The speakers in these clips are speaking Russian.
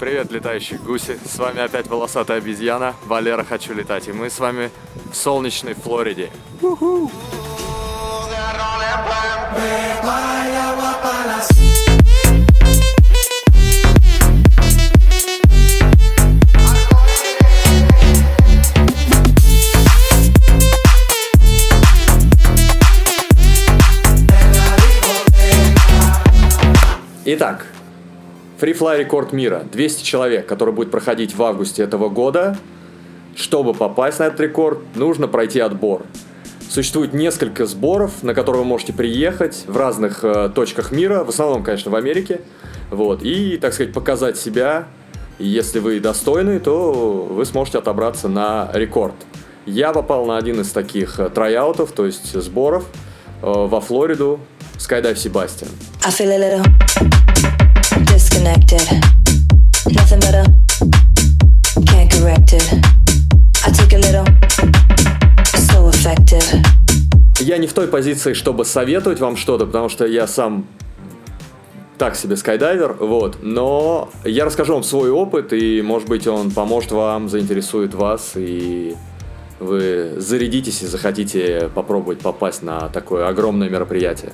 Привет, летающие гуси. С вами опять волосатая обезьяна. Валера, хочу летать. И мы с вами в солнечной Флориде. У-ху! Итак, FreeFly рекорд мира. 200 человек, который будет проходить в августе этого года. Чтобы попасть на этот рекорд, нужно пройти отбор. Существует несколько сборов, на которые вы можете приехать в разных точках мира, в основном, конечно, в Америке. Вот, и, так сказать, показать себя. И если вы достойны, то вы сможете отобраться на рекорд. Я попал на один из таких трайаутов, то есть сборов, во Флориду, Skydive Sebastian. I feel a little disconnected. Nothing better. Can't correct it. I take a little so effective. Я не в той позиции, чтобы советовать вам что-то, потому что я сам так себе скайдайвер, вот. Но я расскажу вам свой опыт, и, может быть, он поможет вам, заинтересует вас, и вы зарядитесь и захотите попробовать попасть на такое огромное мероприятие.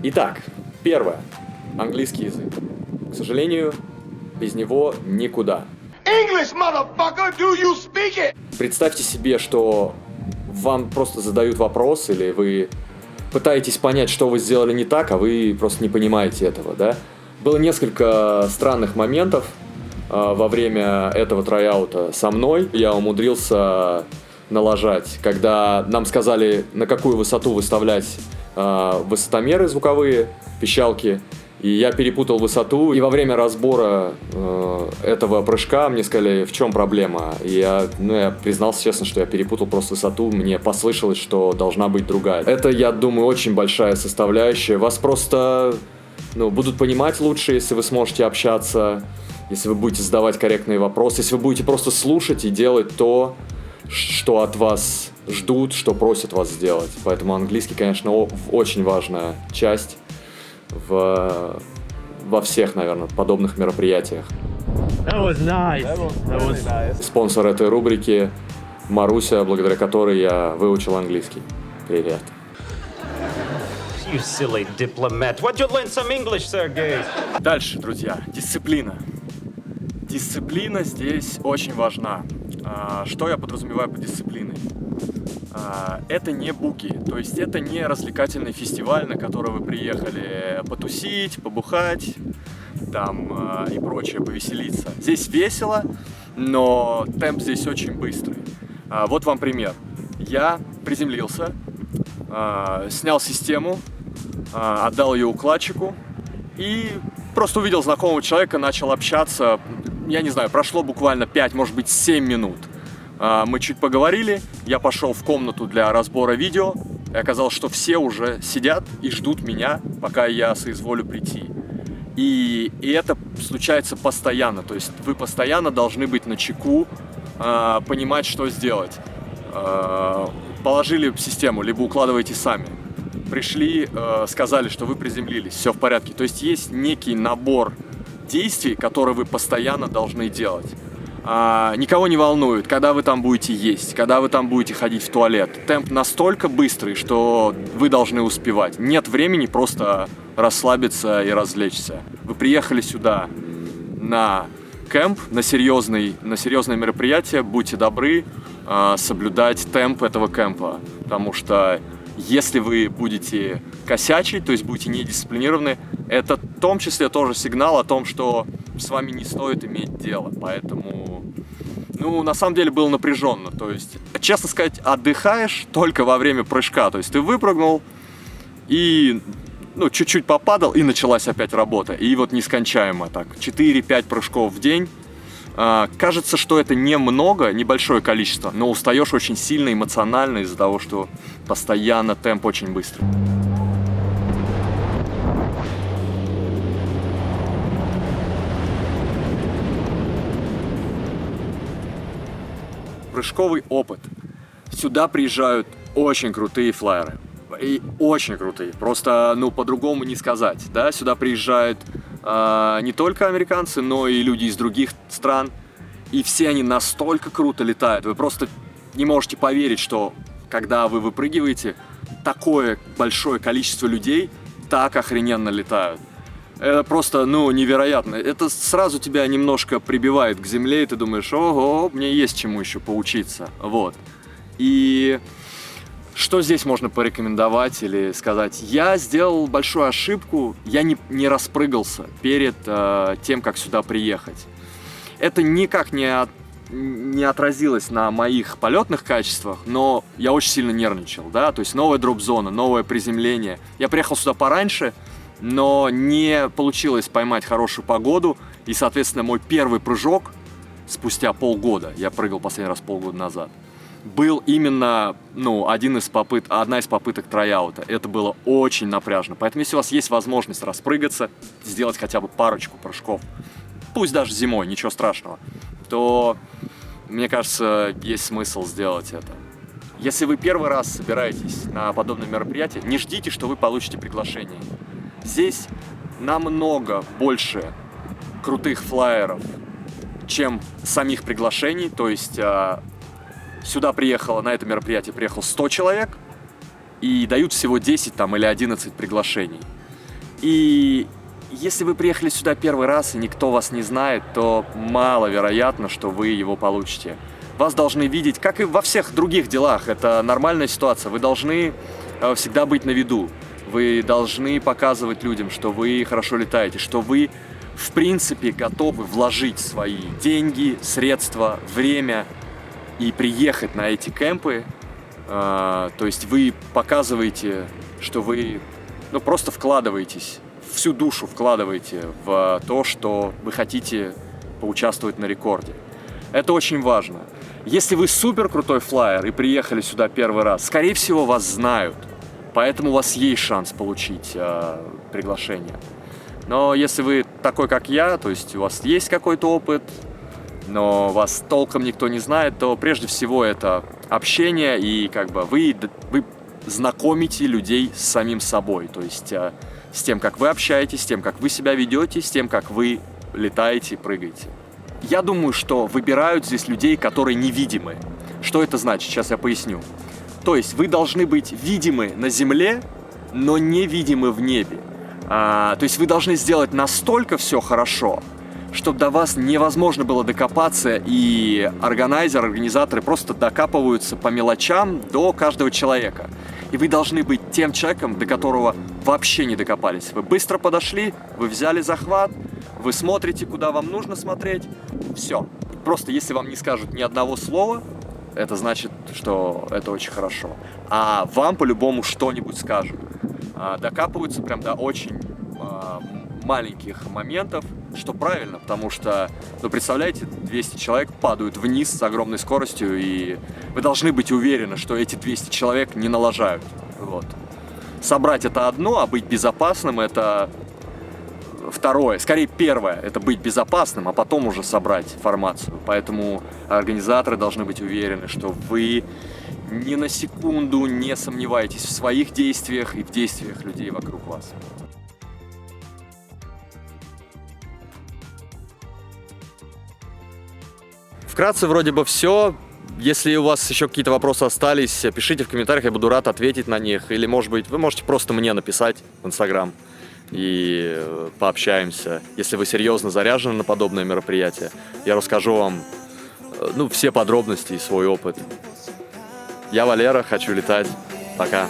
Итак, первое. Английский язык. К сожалению, без него никуда. English, motherfucker, do you speak it? Представьте себе, что вам просто задают вопрос, или вы пытаетесь понять, что вы сделали не так, а вы просто не понимаете этого, да? Было несколько странных моментов во время этого трайаута со мной. Я умудрился налажать, когда нам сказали, на какую высоту выставлять высотомеры звуковые, пищалки. И я перепутал высоту, и во время разбора этого прыжка мне сказали, в чем проблема. И я признался честно, что я перепутал просто высоту, мне послышалось, что должна быть другая. Это, я думаю, очень большая составляющая. Вас просто будут понимать лучше, если вы сможете общаться, если вы будете задавать корректные вопросы, если вы будете просто слушать и делать то, что от вас ждут, что просят вас сделать. Поэтому английский, конечно, очень важная часть во всех, наверное, подобных мероприятиях. Спонсор этой рубрики Маруся, благодаря которой я выучил английский. Привет. You silly diplomat. Why'd you learn some English, Sergey? Дальше, друзья, дисциплина. Дисциплина здесь очень важна. Что я подразумеваю под дисциплиной? Это не буги, то есть это не развлекательный фестиваль, на который вы приехали потусить, побухать там, и прочее, повеселиться. Здесь весело, но темп здесь очень быстрый. Вот вам пример. Я приземлился, снял систему, отдал ее укладчику и просто увидел знакомого человека, начал общаться. Я не знаю, прошло буквально 5, может быть 7 минут. Мы чуть поговорили, я пошел в комнату для разбора видео, и оказалось, что все уже сидят и ждут меня, пока я соизволю прийти. И это случается постоянно, то есть вы постоянно должны быть начеку, понимать, что сделать. Положили систему, либо укладываете сами. Пришли, сказали, что вы приземлились, все в порядке. То есть есть некий набор действий, которые вы постоянно должны делать. Никого не волнует, когда вы там будете есть, когда вы там будете ходить в туалет. Темп настолько быстрый, что вы должны успевать. Нет времени просто расслабиться и развлечься. Вы приехали сюда на кемп, на серьезное мероприятие. Будьте добры соблюдать темп этого кемпа. Потому что если вы будете косячить, то есть будете недисциплинированы, это в том числе тоже сигнал о том, что с вами не стоит иметь дело. Поэтому, на самом деле было напряженно. То есть, честно сказать, отдыхаешь только во время прыжка. То есть ты выпрыгнул и чуть-чуть попадал, и началась опять работа. И вот нескончаемо так, 4-5 прыжков в день. Кажется, что это немного, небольшое количество, но устаешь очень сильно эмоционально из-за того, что постоянно темп очень быстрый. Прыжковый опыт. Сюда приезжают очень крутые флайеры. И очень крутые. Просто, по-другому не сказать. Да? Сюда приезжают не только американцы, но и люди из других стран. И все они настолько круто летают. Вы просто не можете поверить, что когда вы выпрыгиваете, такое большое количество людей так охрененно летают. Это просто, невероятно. Это сразу тебя немножко прибивает к земле, и ты думаешь, ого, мне есть чему еще поучиться. Вот. И что здесь можно порекомендовать или сказать? Я сделал большую ошибку, я не распрыгался перед тем, как сюда приехать. Это никак не отразилось на моих полетных качествах, но я очень сильно нервничал, да, то есть новая дроп-зона, новое приземление. Я приехал сюда пораньше, но не получилось поймать хорошую погоду, и, соответственно, мой первый прыжок спустя полгода, я прыгал последний раз полгода назад, был именно, одна из попыток трайаута. Это было очень напряжно, поэтому если у вас есть возможность распрыгаться, сделать хотя бы парочку прыжков, пусть даже зимой, ничего страшного, то, мне кажется, есть смысл сделать это. Если вы первый раз собираетесь на подобное мероприятие, не ждите, что вы получите приглашение. Здесь намного больше крутых флайеров, чем самих приглашений. То есть сюда на это мероприятие приехал 100 человек, и дают всего 10 или 11 приглашений. И если вы приехали сюда первый раз и никто вас не знает, то маловероятно, что вы его получите. Вас должны видеть, как и во всех других делах. Это нормальная ситуация. Вы должны всегда быть на виду. Вы должны показывать людям, что вы хорошо летаете, что вы, в принципе, готовы вложить свои деньги, средства, время и приехать на эти кемпы. То есть вы показываете, что вы просто вкладываетесь, всю душу вкладываете в то, что вы хотите поучаствовать на рекорде. Это очень важно. Если вы супер крутой флайер и приехали сюда первый раз, скорее всего, вас знают. Поэтому у вас есть шанс получить приглашение. Но если вы такой, как я, то есть у вас есть какой-то опыт, но вас толком никто не знает, то прежде всего это общение, и вы знакомите людей с самим собой. То есть с тем, как вы общаетесь, с тем, как вы себя ведете, с тем, как вы летаете, прыгаете. Я думаю, что выбирают здесь людей, которые невидимы. Что это значит? Сейчас я поясню. То есть вы должны быть видимы на земле, но невидимы в небе. То есть вы должны сделать настолько все хорошо, чтобы до вас невозможно было докопаться, и организаторы просто докапываются по мелочам до каждого человека. И вы должны быть тем человеком, до которого вообще не докопались. Вы быстро подошли, вы взяли захват, вы смотрите, куда вам нужно смотреть. Все. Просто если вам не скажут ни одного слова, это значит, что это очень хорошо. А вам по-любому что-нибудь скажут. Докапываются прям до очень маленьких моментов, что правильно, потому что, представляете, 200 человек падают вниз с огромной скоростью, и вы должны быть уверены, что эти 200 человек не налажают. Вот. Собрать это одно, а быть безопасным — это второе. Скорее, первое — это быть безопасным, а потом уже собрать формацию. Поэтому организаторы должны быть уверены, что вы ни на секунду не сомневаетесь в своих действиях и в действиях людей вокруг вас. Вкратце вроде бы все. Если у вас еще какие-то вопросы остались, пишите в комментариях, я буду рад ответить на них. Или, может быть, вы можете просто мне написать в Инстаграм и пообщаемся. Если вы серьезно заряжены на подобное мероприятие, я расскажу вам все подробности и свой опыт. Я Валера, хочу летать. Пока.